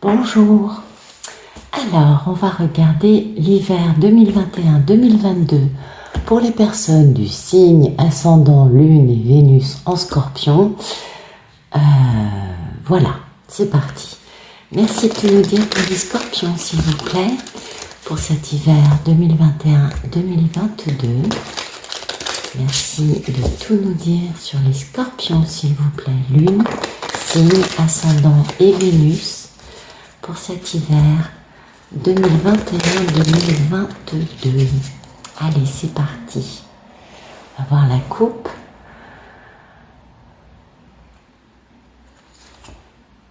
Bonjour. Alors, on va regarder l'hiver 2021-2022 pour les personnes du signe ascendant Lune et Vénus en Scorpion. Voilà, c'est parti. Merci de tout nous dire pour les Scorpions, s'il vous plaît, pour cet hiver 2021-2022. Merci de tout nous dire sur les Scorpions, s'il vous plaît. Lune, signe ascendant et Vénus pour cet hiver 2021-2022. Allez, c'est parti. On va voir la coupe.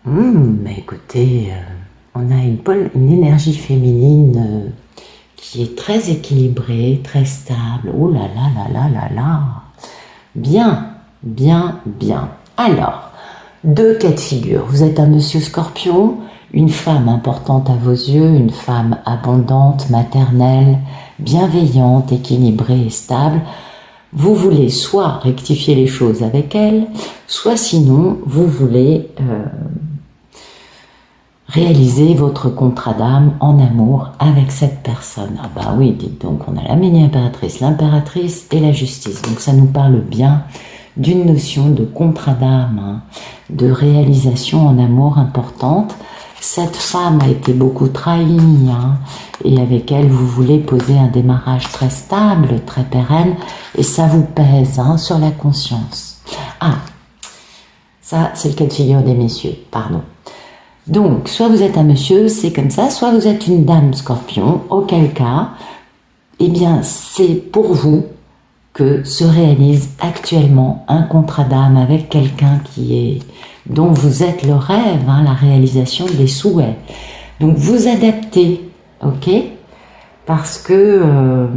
Mais écoutez, on a une énergie féminine qui est très équilibrée, très stable. Oh là là là là là là. Bien, bien, bien. Alors, deux cas de figure. Vous êtes un monsieur Scorpion, une femme importante à vos yeux, une femme abondante, maternelle, bienveillante, équilibrée et stable. Vous voulez soit rectifier les choses avec elle, soit sinon vous voulez réaliser votre contrat d'âme en amour avec cette personne. Ah bah oui, dites donc, on a la mini-impératrice, l'impératrice et la justice. Donc ça nous parle bien d'une notion de contrat d'âme, de réalisation en amour importante. Cette femme a été beaucoup trahie, et avec elle, vous voulez poser un démarrage très stable, très pérenne, et ça vous pèse sur la conscience. Ah, ça, c'est le cas de figure des messieurs, pardon. Donc, soit vous êtes un monsieur, c'est comme ça, soit vous êtes une dame Scorpion, auquel cas, eh bien, c'est pour vous que se réalise actuellement un contrat d'âme avec quelqu'un dont vous êtes le rêve, la réalisation des souhaits. Donc vous adaptez, ok? Parce que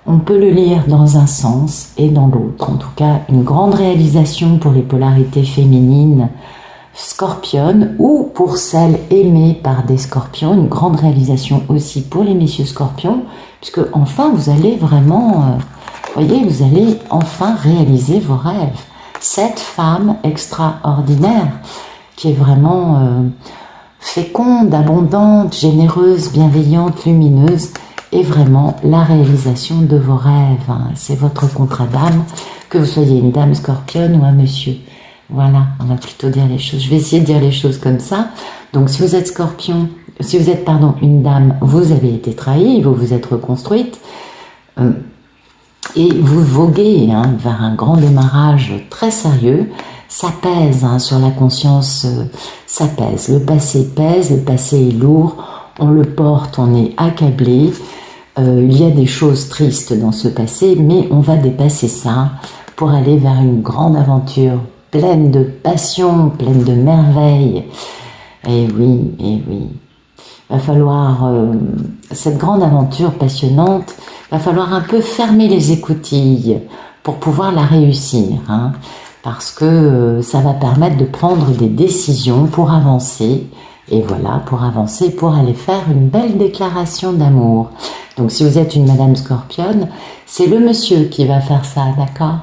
on peut le lire dans un sens et dans l'autre. En tout cas, une grande réalisation pour les polarités féminines scorpionnes ou pour celles aimées par des scorpions, une grande réalisation aussi pour les messieurs scorpions, puisque enfin vous allez vraiment... voyez, vous allez enfin réaliser vos rêves. Cette femme extraordinaire qui est vraiment féconde, abondante, généreuse, bienveillante, lumineuse est vraiment la réalisation de vos rêves. C'est votre contrat d'âme, que vous soyez une dame scorpionne ou un monsieur. Voilà, on va plutôt dire les choses. Je vais essayer de dire les choses comme ça. Donc si vous êtes scorpion, si vous êtes, une dame, vous avez été trahie, vous vous êtes reconstruite. Et vous voguez vers un grand démarrage très sérieux. Ça pèse sur la conscience, ça pèse. Le passé est lourd, on le porte, on est accablé. Il y a des choses tristes dans ce passé, mais on va dépasser ça pour aller vers une grande aventure pleine de passion, pleine de merveilles. Et oui, et oui. Va falloir, cette grande aventure passionnante, va falloir un peu fermer les écoutilles pour pouvoir la réussir, parce que ça va permettre de prendre des décisions pour avancer, et voilà, pour avancer, pour aller faire une belle déclaration d'amour. Donc si vous êtes une madame scorpionne, c'est le monsieur qui va faire ça, d'accord?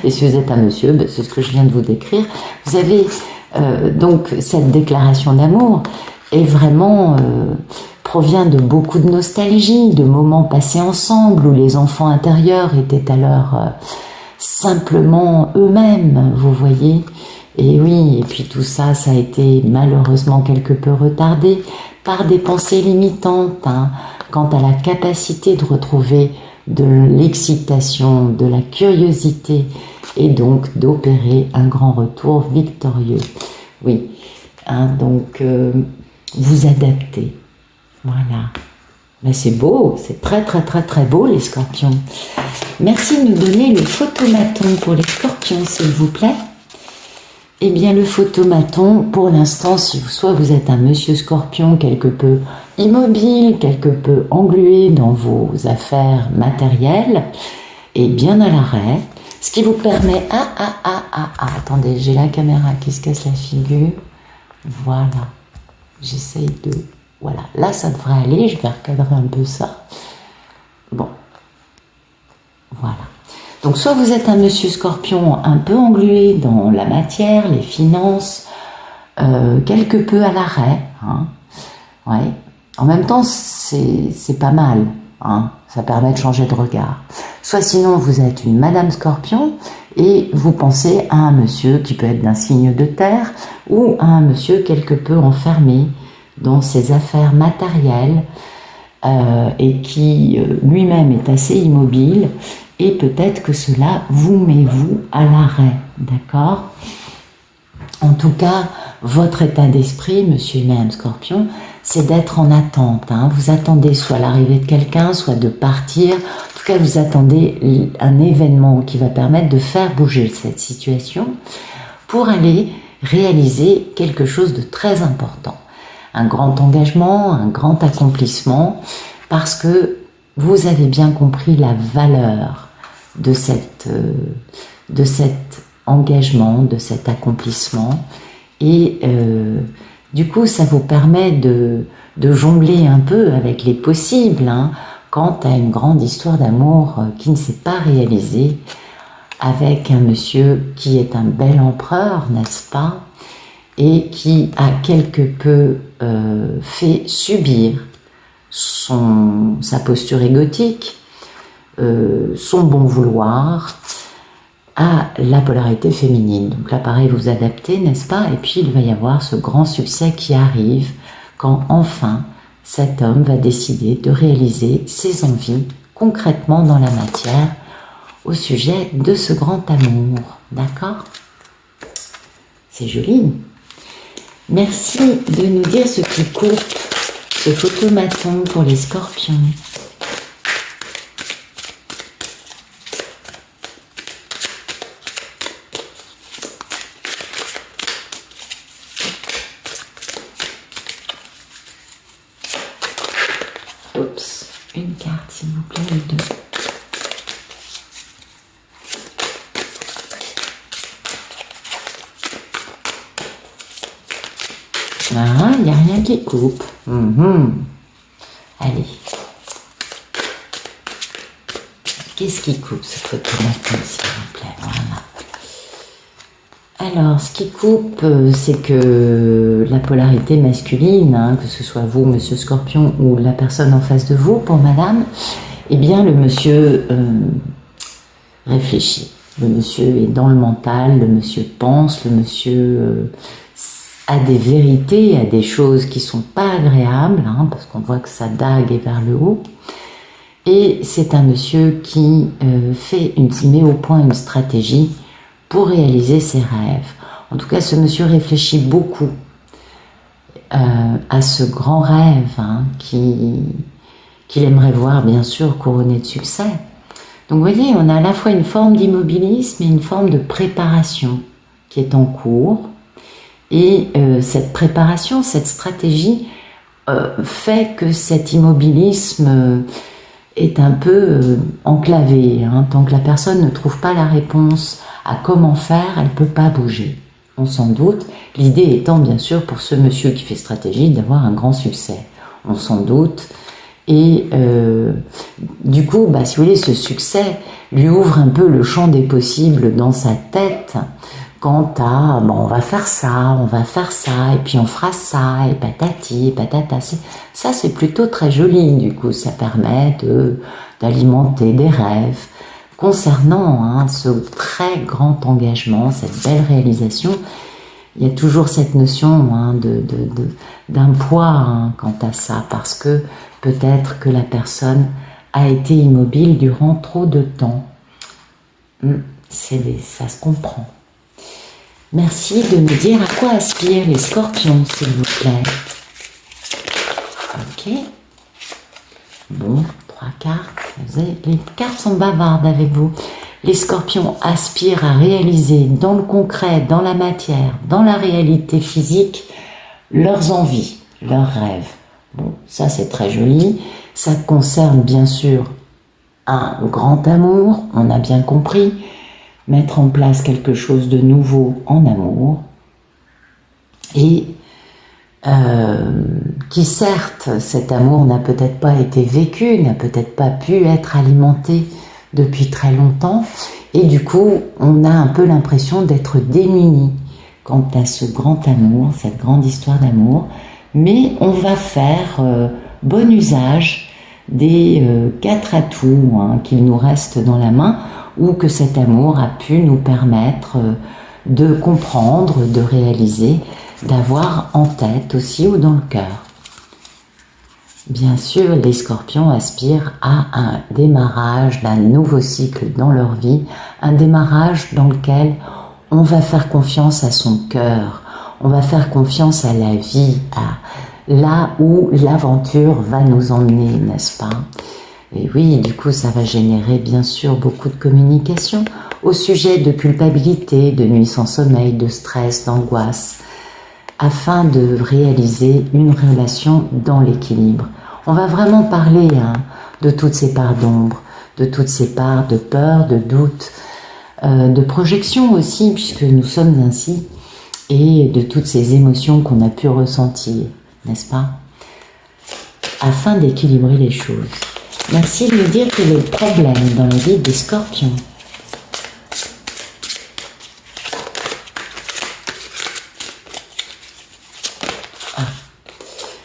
Et si vous êtes un monsieur, c'est ce que je viens de vous décrire, vous avez donc cette déclaration d'amour, et vraiment provient de beaucoup de nostalgie, de moments passés ensemble où les enfants intérieurs étaient alors simplement eux-mêmes, vous voyez. Et oui, et puis tout ça, ça a été malheureusement quelque peu retardé par des pensées limitantes quant à la capacité de retrouver de l'excitation, de la curiosité et donc d'opérer un grand retour victorieux. Oui, donc... vous adaptez, voilà. Mais c'est beau, c'est très très très très beau les scorpions. Merci de nous donner le photomaton pour les scorpions, s'il vous plaît. Eh bien le photomaton, pour l'instant, soit vous êtes un monsieur scorpion quelque peu immobile, quelque peu englué dans vos affaires matérielles, et bien à l'arrêt, ce qui vous permet... attendez, j'ai la caméra qui se casse la figure, voilà. J'essaye de... Voilà, là ça devrait aller, je vais recadrer un peu ça. Bon, voilà. Donc soit vous êtes un monsieur scorpion un peu englué dans la matière, les finances, quelque peu à l'arrêt. Hein. Ouais. En même temps, c'est pas mal. Hein. Ça permet de changer de regard. Soit sinon, vous êtes une Madame Scorpion et vous pensez à un monsieur qui peut être d'un signe de terre ou à un monsieur quelque peu enfermé dans ses affaires matérielles et qui lui-même est assez immobile et peut-être que cela vous met vous à l'arrêt, d'accord? En tout cas, votre état d'esprit, monsieur et madame Scorpion, c'est d'être en attente. Hein. Vous attendez soit l'arrivée de quelqu'un, soit de partir. En tout cas, vous attendez un événement qui va permettre de faire bouger cette situation pour aller réaliser quelque chose de très important. Un grand engagement, un grand accomplissement, parce que vous avez bien compris la valeur de cet engagement, de cet accomplissement. Et du coup, ça vous permet de jongler un peu avec les possibles, hein, quant à une grande histoire d'amour qui ne s'est pas réalisée avec un monsieur qui est un bel empereur, n'est-ce pas, et qui a quelque peu fait subir sa posture égotique, son bon vouloir à la polarité féminine. Donc là, pareil, vous adaptez, n'est-ce pas? Et puis, il va y avoir ce grand succès qui arrive quand, enfin, cet homme va décider de réaliser ses envies concrètement dans la matière au sujet de ce grand amour. D'accord? C'est joli. Merci de nous dire ce qui coupe ce photomaton pour les scorpions. Oups, une carte s'il vous plaît, ou deux. Ah, il n'y a rien qui coupe. Allez. Qu'est-ce qui coupe ce photomaton, s'il vous plaît? Voilà. Alors, ce qui coupe, c'est que la polarité masculine, hein, que ce soit vous, monsieur Scorpion, ou la personne en face de vous, pour madame, eh bien, le monsieur réfléchit. Le monsieur est dans le mental, le monsieur pense, le monsieur a des vérités, a des choses qui sont pas agréables, hein, parce qu'on voit que sa dague est vers le haut. Et c'est un monsieur qui met au point une stratégie pour réaliser ses rêves. En tout cas, ce monsieur réfléchit beaucoup à ce grand rêve, hein, qu'il aimerait voir, bien sûr, couronné de succès. Donc, vous voyez, on a à la fois une forme d'immobilisme et une forme de préparation qui est en cours. Et cette préparation, cette stratégie fait que cet immobilisme est un peu enclavé. Hein. Tant que la personne ne trouve pas la réponse à comment faire, elle ne peut pas bouger. On s'en doute. L'idée étant bien sûr pour ce monsieur qui fait stratégie d'avoir un grand succès. On s'en doute. Et du coup, si vous voulez, ce succès lui ouvre un peu le champ des possibles dans sa tête. Quant à, on va faire ça, et puis on fera ça, et patati, et patata. Ça, c'est plutôt très joli, du coup, ça permet d'alimenter des rêves. Concernant ce très grand engagement, cette belle réalisation, il y a toujours cette notion d'un poids quant à ça, parce que peut-être que la personne a été immobile durant trop de temps. Ça se comprend. Merci de me dire à quoi aspirent les scorpions, s'il vous plaît. Ok. Bon, 3 cartes. Les cartes sont bavardes avec vous. Les scorpions aspirent à réaliser dans le concret, dans la matière, dans la réalité physique, leurs envies, leurs rêves. Bon, ça c'est très joli. Ça concerne bien sûr un grand amour, on a bien compris. Mettre en place quelque chose de nouveau en amour et qui certes, cet amour n'a peut-être pas été vécu, n'a peut-être pas pu être alimenté depuis très longtemps et du coup on a un peu l'impression d'être démuni quant à ce grand amour, cette grande histoire d'amour, mais on va faire bon usage des 4 atouts qu'il nous reste dans la main, ou que cet amour a pu nous permettre de comprendre, de réaliser, d'avoir en tête aussi ou dans le cœur. Bien sûr, les scorpions aspirent à un démarrage d'un nouveau cycle dans leur vie, un démarrage dans lequel on va faire confiance à son cœur, on va faire confiance à la vie, à là où l'aventure va nous emmener, n'est-ce pas? Et oui, du coup, ça va générer bien sûr beaucoup de communication au sujet de culpabilité, de nuits sans sommeil, de stress, d'angoisse, afin de réaliser une relation dans l'équilibre. On va vraiment parler de toutes ces parts d'ombre, de toutes ces parts de peur, de doute, de projection aussi, puisque nous sommes ainsi, et de toutes ces émotions qu'on a pu ressentir, n'est-ce pas? Afin d'équilibrer les choses. Merci de me dire quel est le problème dans la vie des scorpions.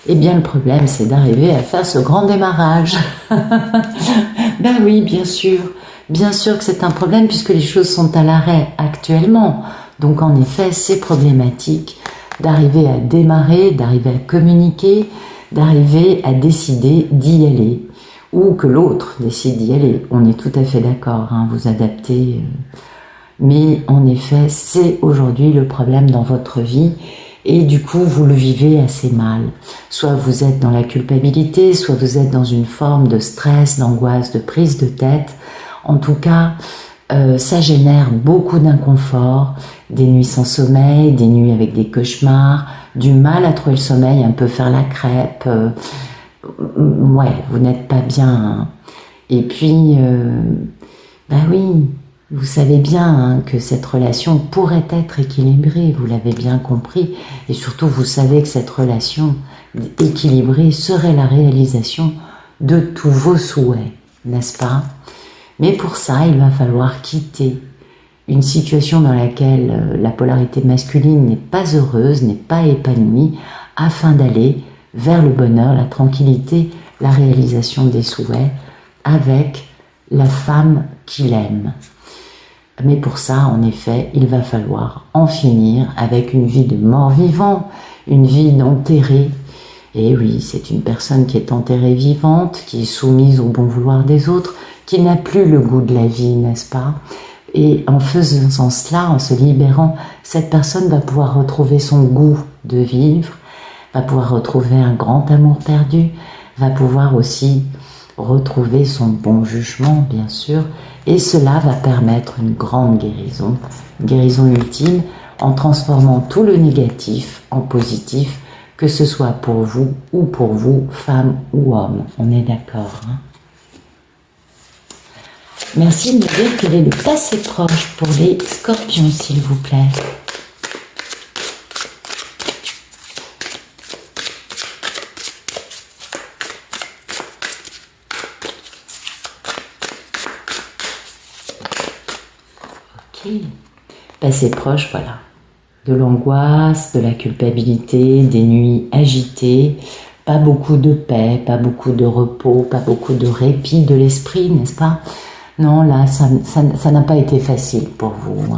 Eh bien, le problème, c'est d'arriver à faire ce grand démarrage. Ben oui, bien sûr que c'est un problème puisque les choses sont à l'arrêt actuellement. Donc, en effet, c'est problématique d'arriver à démarrer, d'arriver à communiquer, d'arriver à décider d'y aller. Ou que l'autre décide d'y aller. On est tout à fait d'accord, vous adaptez. Mais en effet, c'est aujourd'hui le problème dans votre vie. Et du coup, vous le vivez assez mal. Soit vous êtes dans la culpabilité, soit vous êtes dans une forme de stress, d'angoisse, de prise de tête. En tout cas, ça génère beaucoup d'inconfort, des nuits sans sommeil, des nuits avec des cauchemars, du mal à trouver le sommeil, un peu faire la crêpe. Ouais, vous n'êtes pas bien. Et puis, ben oui, vous savez bien que cette relation pourrait être équilibrée, vous l'avez bien compris. Et surtout, vous savez que cette relation équilibrée serait la réalisation de tous vos souhaits, n'est-ce pas? Mais pour ça, il va falloir quitter une situation dans laquelle la polarité masculine n'est pas heureuse, n'est pas épanouie, afin d'aller vers le bonheur, la tranquillité, la réalisation des souhaits avec la femme qu'il aime. Mais pour ça, en effet, il va falloir en finir avec une vie de mort-vivant, une vie d'enterré. Et oui, c'est une personne qui est enterrée vivante, qui est soumise au bon vouloir des autres, qui n'a plus le goût de la vie, n'est-ce pas? Et en faisant cela, en se libérant, cette personne va pouvoir retrouver son goût de vivre, va pouvoir retrouver un grand amour perdu, va pouvoir aussi retrouver son bon jugement, bien sûr, et cela va permettre une grande guérison ultime, en transformant tout le négatif en positif, que ce soit pour vous ou pour vous, femme ou homme. On est d'accord, Merci de me dire quel est le passé proche pour les scorpions, s'il vous plaît. Passé proche, voilà. De l'angoisse, de la culpabilité, des nuits agitées, pas beaucoup de paix, pas beaucoup de repos, pas beaucoup de répit de l'esprit, n'est-ce pas? Non, là, ça n'a pas été facile pour vous.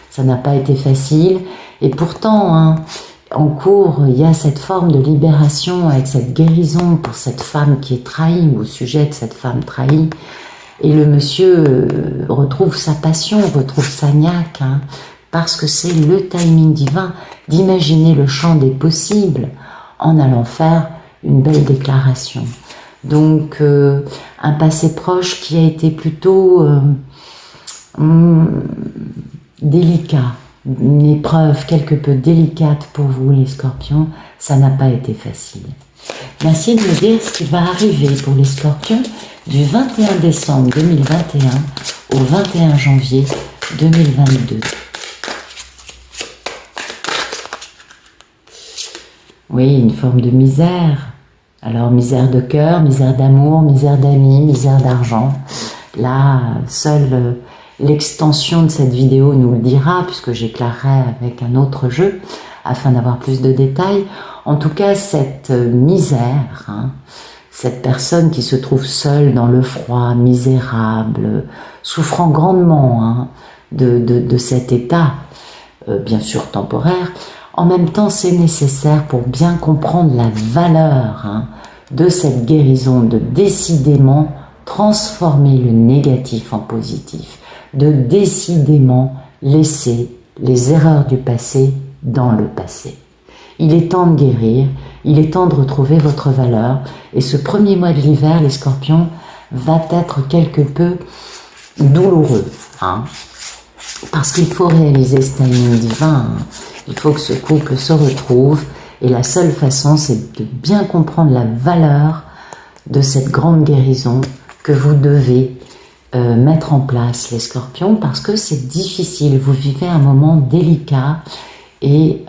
Ça n'a pas été facile. Et pourtant, en cours, il y a cette forme de libération avec cette guérison pour cette femme qui est trahie, ou au sujet de cette femme trahie. Et le monsieur retrouve sa passion, retrouve sa niaque, parce que c'est le timing divin d'imaginer le champ des possibles en allant faire une belle déclaration. Donc, un passé proche qui a été plutôt délicat, une épreuve quelque peu délicate pour vous, les scorpions, ça n'a pas été facile. Merci de me dire ce qui va arriver pour les scorpions du 21 décembre 2021 au 21 janvier 2022. Oui, une forme de misère. Alors, misère de cœur, misère d'amour, misère d'amis, misère d'argent. Là, seule l'extension de cette vidéo nous le dira, puisque j'éclairerai avec un autre jeu, afin d'avoir plus de détails. En tout cas, cette misère, hein, cette personne qui se trouve seule dans le froid, misérable, souffrant grandement hein, de cet état, bien sûr temporaire, en même temps c'est nécessaire pour bien comprendre la valeur hein, de cette guérison, de décidément transformer le négatif en positif, de décidément laisser les erreurs du passé dans le passé. Il est temps de guérir, il est temps de retrouver votre valeur, et ce premier mois de l'hiver, les scorpions, va être quelque peu douloureux, hein, parce qu'il faut réaliser ce timing divin, hein. Il faut que ce couple se retrouve, et la seule façon, c'est de bien comprendre la valeur de cette grande guérison que vous devez mettre en place, les scorpions, parce que c'est difficile, vous vivez un moment délicat, et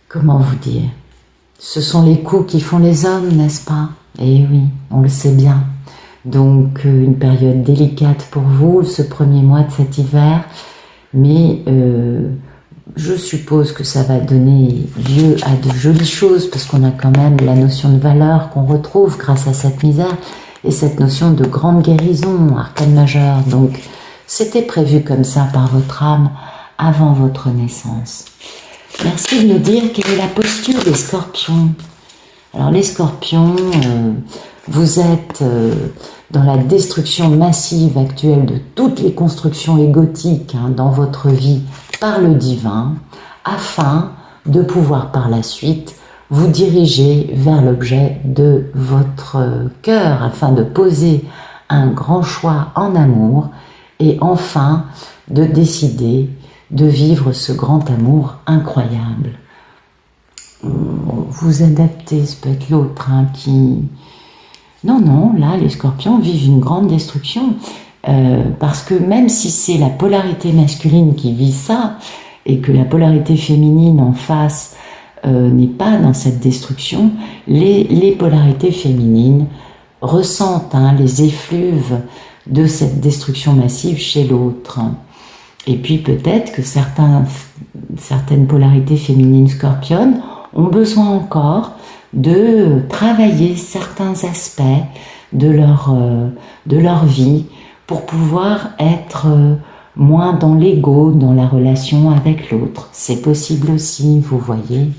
comment vous dire, ce sont les coups qui font les hommes, n'est-ce pas? Eh oui, on le sait bien. Donc une période délicate pour vous, ce premier mois de cet hiver, mais je suppose que ça va donner lieu à de jolies choses, parce qu'on a quand même la notion de valeur qu'on retrouve grâce à cette misère, et cette notion de grande guérison, arcane majeure. Donc c'était prévu comme ça par votre âme avant votre naissance. Merci de nous dire quelle est la posture des scorpions. Alors les scorpions, vous êtes dans la destruction massive actuelle de toutes les constructions égotiques hein, dans votre vie par le divin, afin de pouvoir par la suite vous diriger vers l'objet de votre cœur, afin de poser un grand choix en amour et enfin de décider de vivre ce grand amour incroyable. Vous adaptez, ce peut être l'autre hein, qui... Non, là, les scorpions vivent une grande destruction, parce que même si c'est la polarité masculine qui vit ça, et que la polarité féminine en face n'est pas dans cette destruction, les polarités féminines ressentent hein, les effluves de cette destruction massive chez l'autre. Et puis peut-être que certaines polarités féminines scorpionnes ont besoin encore de travailler certains aspects de leur vie pour pouvoir être moins dans l'ego, dans la relation avec l'autre. C'est possible aussi, vous voyez.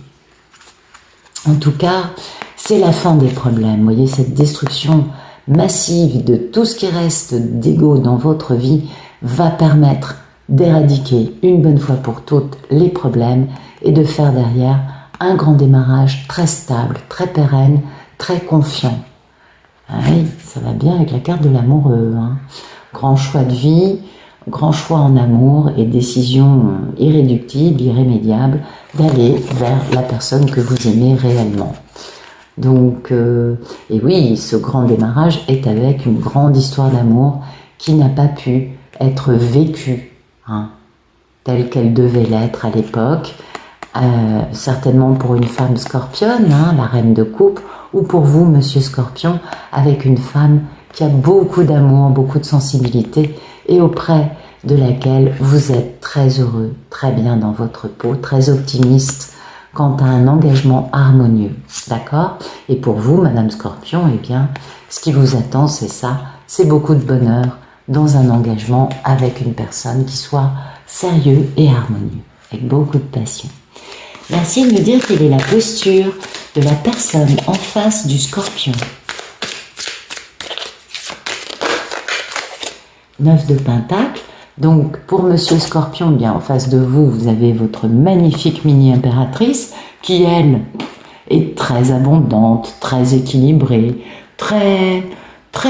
En tout cas, c'est la fin des problèmes. Vous voyez, cette destruction massive de tout ce qui reste d'ego dans votre vie va permettre d'éradiquer une bonne fois pour toutes les problèmes et de faire derrière un grand démarrage très stable, très pérenne, très confiant. Ah oui, ça va bien avec la carte de l'amoureux. Hein. Grand choix de vie, grand choix en amour et décision irréductible, irrémédiable d'aller vers la personne que vous aimez réellement. Donc, et oui, ce grand démarrage est avec une grande histoire d'amour qui n'a pas pu être vécue hein, telle qu'elle devait l'être à l'époque. Certainement pour une femme scorpionne, hein, la reine de coupe, ou pour vous, monsieur scorpion, avec une femme qui a beaucoup d'amour, beaucoup de sensibilité, et auprès de laquelle vous êtes très heureux, très bien dans votre peau, très optimiste quant à un engagement harmonieux, d'accord? Et pour vous, madame scorpion, eh bien, ce qui vous attend, c'est ça, c'est beaucoup de bonheur dans un engagement avec une personne qui soit sérieux et harmonieux, avec beaucoup de passion. Merci de me dire quelle est la posture de la personne en face du scorpion. 9 de Pentacle. Donc, pour monsieur Scorpion, bien en face de vous, vous avez votre magnifique mini-impératrice qui, elle, est très abondante, très équilibrée, très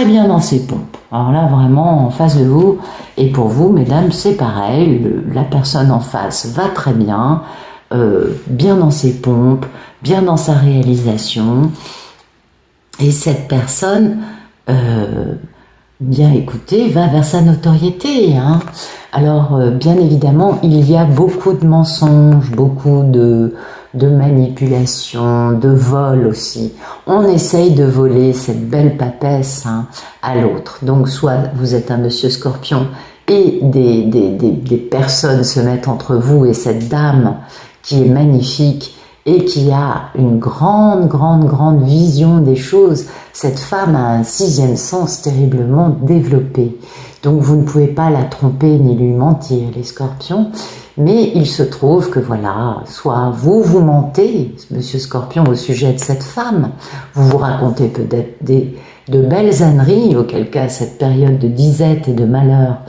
bien dans ses pompes. Alors là, vraiment, en face de vous, et pour vous, mesdames, c'est pareil, la personne en face va très bien, bien dans ses pompes, bien dans sa réalisation, et cette personne bien écoutez, va vers sa notoriété. Hein. Alors, bien évidemment, il y a beaucoup de mensonges, beaucoup de manipulations, de vols aussi. On essaye de voler cette belle papesse hein, à l'autre. Donc, soit vous êtes un monsieur Scorpion et des personnes se mettent entre vous et cette dame qui est magnifique et qui a une grande vision des choses. Cette femme a un sixième sens terriblement développé. Donc vous ne pouvez pas la tromper ni lui mentir, les scorpions. Mais il se trouve que voilà, soit vous mentez, monsieur Scorpion, au sujet de cette femme, vous vous racontez peut-être de belles âneries, auquel cas cette période de disette et de malheur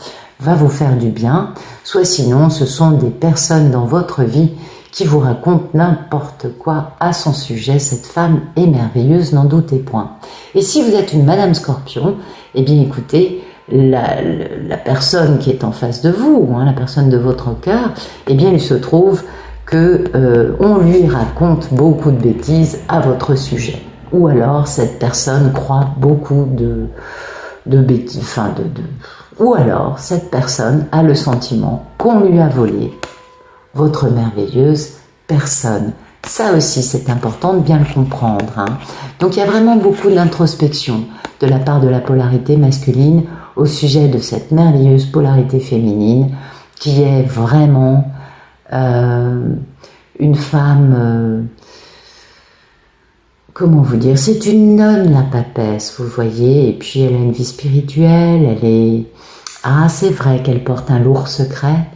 va vous faire du bien, soit sinon ce sont des personnes dans votre vie qui vous raconte n'importe quoi à son sujet. Cette femme est merveilleuse, n'en doutez point. Et si vous êtes une Madame Scorpion, eh bien écoutez, la personne qui est en face de vous, hein, la personne de votre cœur, eh bien il se trouve que on lui raconte beaucoup de bêtises à votre sujet. Ou alors cette personne croit beaucoup de bêtises, ou alors cette personne a le sentiment qu'on lui a volé votre merveilleuse personne. Ça aussi, c'est important de bien le comprendre. Hein. Donc, il y a vraiment beaucoup d'introspection de la part de la polarité masculine au sujet de cette merveilleuse polarité féminine qui est vraiment une femme... comment vous dire? C'est une nonne, la papesse, vous voyez. Et puis, elle a une vie spirituelle. Elle est... Ah, c'est vrai qu'elle porte un lourd secret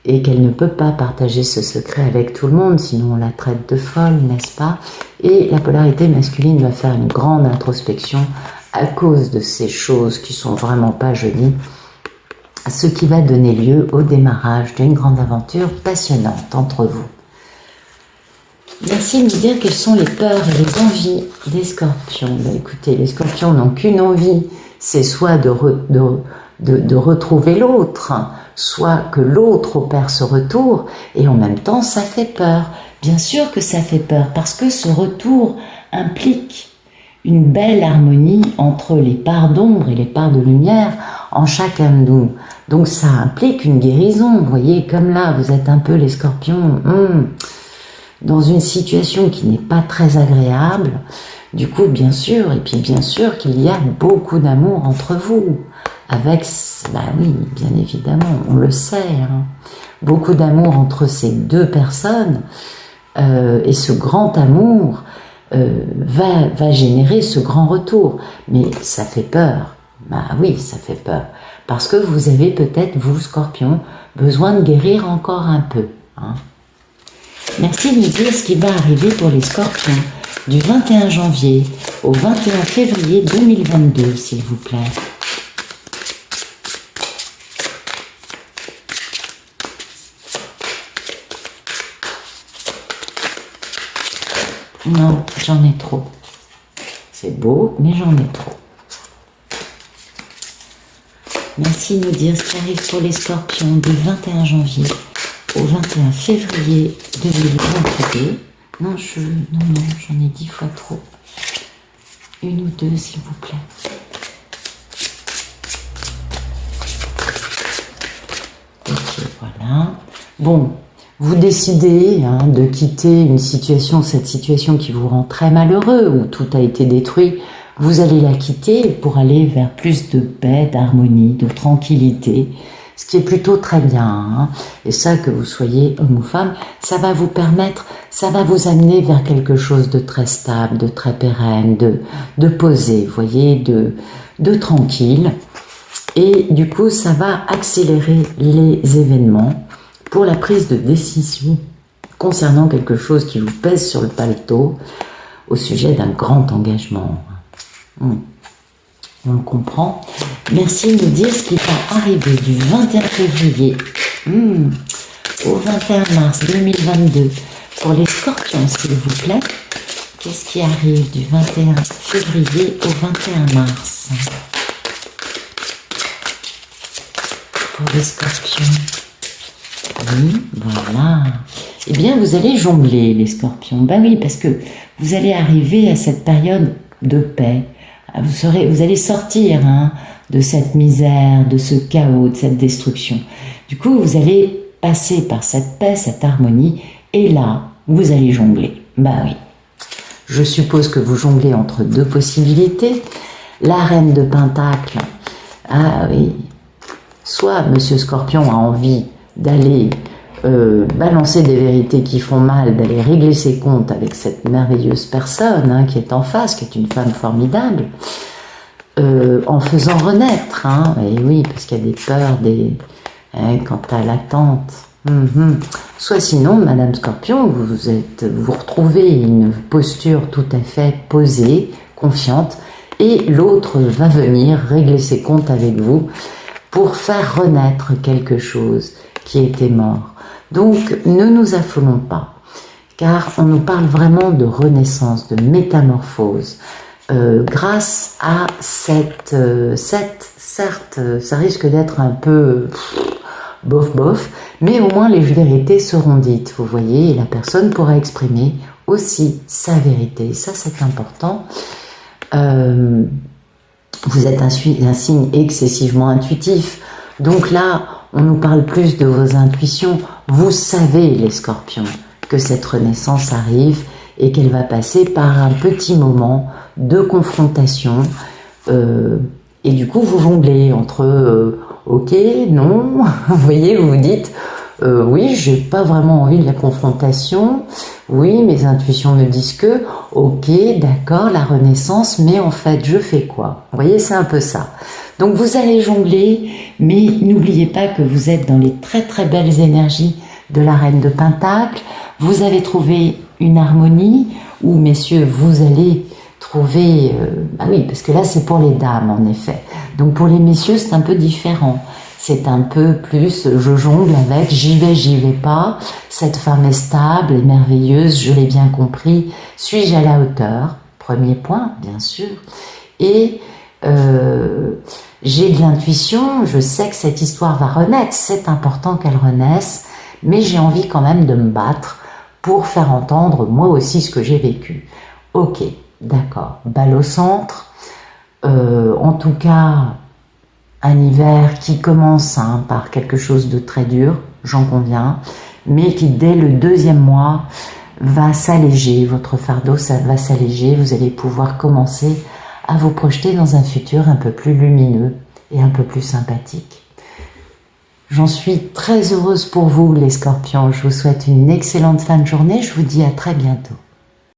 et qu'elle ne peut pas partager ce secret avec tout le monde, sinon on la traite de folle, n'est-ce pas? Et la polarité masculine va faire une grande introspection à cause de ces choses qui sont vraiment pas jolies, ce qui va donner lieu au démarrage d'une grande aventure passionnante entre vous. Merci de me dire quelles sont les peurs et les envies des scorpions. Ben, écoutez, les scorpions n'ont qu'une envie, c'est soit de retrouver l'autre, soit que l'autre opère ce retour, et en même temps ça fait peur. Bien sûr que ça fait peur, parce que ce retour implique une belle harmonie entre les parts d'ombre et les parts de lumière en chacun de nous. Donc ça implique une guérison, vous voyez, comme là vous êtes un peu les scorpions, dans une situation qui n'est pas très agréable. Du coup, bien sûr, et puis bien sûr qu'il y a beaucoup d'amour entre vous. Avec, bah oui, bien évidemment, on le sait, hein. Beaucoup d'amour entre ces deux personnes, et ce grand amour va générer ce grand retour. Mais ça fait peur, bah oui, ça fait peur, parce que vous avez peut-être, vous, Scorpion, besoin de guérir encore un peu. Hein. Merci de me dire ce qui va arriver pour les Scorpions du 21 janvier au 21 février 2022, s'il vous plaît. Non, j'en ai trop. C'est beau, mais j'en ai trop. Merci de nous dire ce qui arrive pour les Scorpions du 21 janvier au 21 février 2022. Non, j'en ai 10 fois trop. Une ou deux, s'il vous plaît. Ok, voilà. Bon. Vous décidez hein, de quitter une situation, cette situation qui vous rend très malheureux, où tout a été détruit, vous allez la quitter pour aller vers plus de paix, d'harmonie, de tranquillité, ce qui est plutôt très bien. Hein. Et ça, que vous soyez homme ou femme, ça va vous permettre, ça va vous amener vers quelque chose de très stable, de très pérenne, de posé, vous voyez, de tranquille. Et du coup, ça va accélérer les événements pour la prise de décision concernant quelque chose qui vous pèse sur le paletot au sujet d'un grand engagement. On le comprend. Merci de nous dire ce qui va arriver du 21 février au 21 mars 2022 pour les Scorpions, s'il vous plaît. Qu'est-ce qui arrive du 21 février au 21 mars pour les Scorpions? Oui, voilà. Eh bien, vous allez jongler, les Scorpions. Ben oui, parce que vous allez arriver à cette période de paix. Vous allez sortir hein, de cette misère, de ce chaos, de cette destruction. Du coup, vous allez passer par cette paix, cette harmonie, et là, vous allez jongler. Bah oui. Je suppose que vous jonglez entre deux possibilités. La reine de Pentacle, ah oui, soit Monsieur Scorpion a envie d'aller balancer des vérités qui font mal, d'aller régler ses comptes avec cette merveilleuse personne hein, qui est en face, qui est une femme formidable, en faisant renaître, hein, et oui, parce qu'il y a des peurs, quant à l'attente. Soit sinon, Madame Scorpion, vous retrouvez une posture tout à fait posée, confiante, et l'autre va venir régler ses comptes avec vous pour faire renaître quelque chose qui était mort. Donc, ne nous affolons pas, car on nous parle vraiment de renaissance, de métamorphose, grâce à certes, ça risque d'être un peu bof, mais au moins les vérités seront dites, vous voyez, et la personne pourra exprimer aussi sa vérité. Ça, c'est important. Vous êtes un signe excessivement intuitif, donc là, on nous parle plus de vos intuitions. Vous savez, les scorpions, que cette renaissance arrive et qu'elle va passer par un petit moment de confrontation. Et du coup, vous jonglez entre ok, non, vous voyez, vous vous dites oui, j'ai pas vraiment envie de la confrontation, oui, mes intuitions me disent que, ok, d'accord, la renaissance, mais en fait, je fais quoi? Vous voyez, c'est un peu ça. Donc, vous allez jongler, mais n'oubliez pas que vous êtes dans les très très belles énergies de la Reine de Pentacle. Vous avez trouvé une harmonie, où, messieurs, vous allez trouver... ah oui, parce que là, c'est pour les dames, en effet. Donc, pour les messieurs, c'est un peu différent. C'est un peu plus, je jongle avec, j'y vais pas, cette femme est stable et merveilleuse, je l'ai bien compris, suis-je à la hauteur? Premier point, bien sûr. Et j'ai de l'intuition, je sais que cette histoire va renaître, c'est important qu'elle renaisse, mais j'ai envie quand même de me battre pour faire entendre moi aussi ce que j'ai vécu. Ok, d'accord, balle au centre, en tout cas... un hiver qui commence hein, par quelque chose de très dur, j'en conviens, mais qui dès le deuxième mois va s'alléger, votre fardeau ça va s'alléger, vous allez pouvoir commencer à vous projeter dans un futur un peu plus lumineux et un peu plus sympathique. J'en suis très heureuse pour vous les scorpions, je vous souhaite une excellente fin de journée, je vous dis à très bientôt.